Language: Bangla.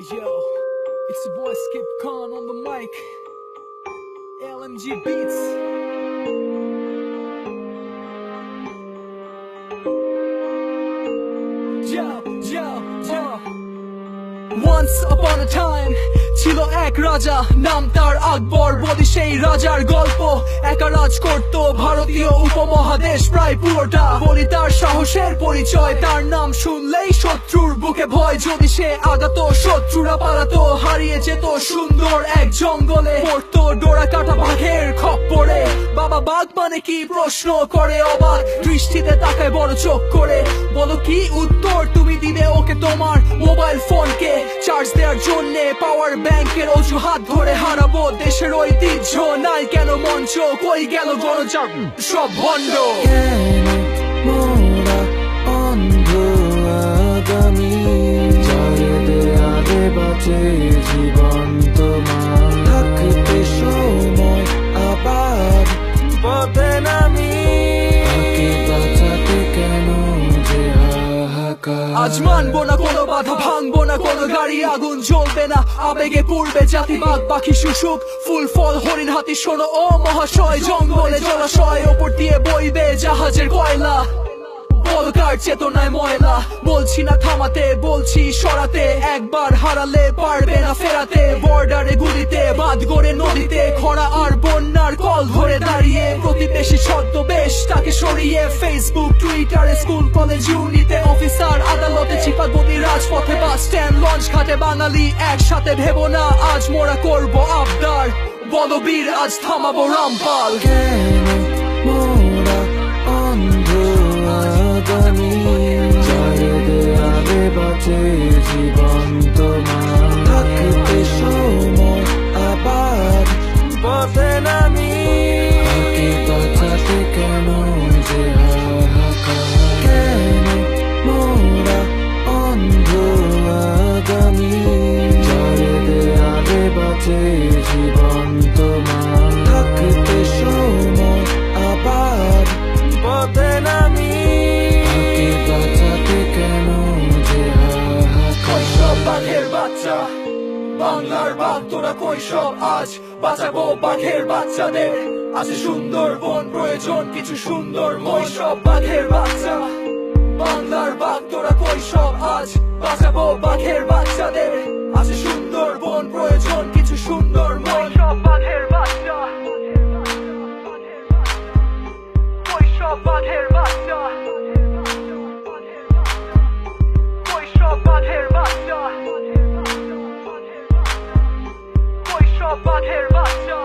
Yo, it's your boy Skip Khan on the mic. LMG Beats. Yo. Once upon a time ছিল এক রাজা, নাম তার আকবর। বলি সেই রাজার গল্প, একা রাজ করত ভারতীয় উপমহাদেশ প্রায় পুরোটা। বলি তার সাহসের পরিচয়, তার নাম শুনলেই শত্রুর বুকে ভয়। যদি সে আগাতো শত্রুরা পালাতো, হারিয়ে যেত সুন্দর এক জঙ্গলে। পড়তো ডোরা কাটা বাঘের খপ্পরে। বাবা বাঘ মানে কি প্রশ্ন করে অবাক দৃষ্টিতে তাকায় বড় চোখ করে। বলো কি উত্তর তুমি দিবে ওকে? তোমার মোবাইল ফোনকে চার্জ দেওয়ার জন্য পাওয়ার ব্যাংকের অজুহাত ধরে হারাবো দেশের ঐতিহ্য। নাই কেন মঞ্চ, কই গেল গণজাগ সব ভণ্ড। জীবন তোমার থাকতে সময় আবার পথে নামি বাঁচাতে কেন যে হাহাকার। আজ মানবো না কোনো বাধা, ভাঙবো না কোনো গাড়ি, আগুন জ্বলবে না আবেগে পূর্বে জাতি। বাঘ পাখি শুশুক ফুল ফল হরিণ হাতি, শোনো ও মহাশয়। জঙ্গলে জলাশয় ওপর দিয়ে বইবে জাহাজের কয়লা। বলকার চেতনায় ময়লা, বলছি না থামাতে, বলছি সরাতে। একবার হারালে পারবে না ফেরাতে। বর্ডারে গুলিতে, বাঁধ গড়ে নদীতে, খরা আর বন্যার কল ধরে দাঁড়িয়ে। প্রতিবেশী ছদ্মবেশ তাকে সরিয়ে, ফেসবুক টুইটারে স্কুল কলেজ ইউনিতে, অফিসার আদালতে, চিপাগতি রাজপথে, বাস স্ট্যান্ড লঞ্চ ঘাটে। বাঙালি একসাথে ভেবো না আজ মোরা করবো আবদার। বলো বীর আজ থামাবো রামপাল। বাঁচে জীবন তোমার থাকতে সময় আবার পথে নামি বাঁচাতে কেন যে হাহাকার। কেন মোরা অন্ধ আগামী চারে দেয়ালে বাঁচে জীবন তোমার থাকতে সময় আবার পথে নামি বাঁচাতে কেন যে হাহাকার। বাঘের বাচ্চা বাংলার বাঘ তোরা কৈশব আজ বাঁচাবো বাঘের বাচ্চাদের। আছে সুন্দর বন প্রয়োজন কিছু সুন্দর মৈশব। বাঘের বাচ্চা বাংলার বাঘ তোরা কৈশব আজ বাঁচাবো বাঘের বাচ্চাদের। আছে সুন্দর বন প্রয়োজন কিছু সুন্দর মৈশব। বাঘের বাচ্চা কৈশব, বাঘের বাচ্চা কৈশব, বাঘের বাচ্চা কৈশব, বাঘের বাচ্চা।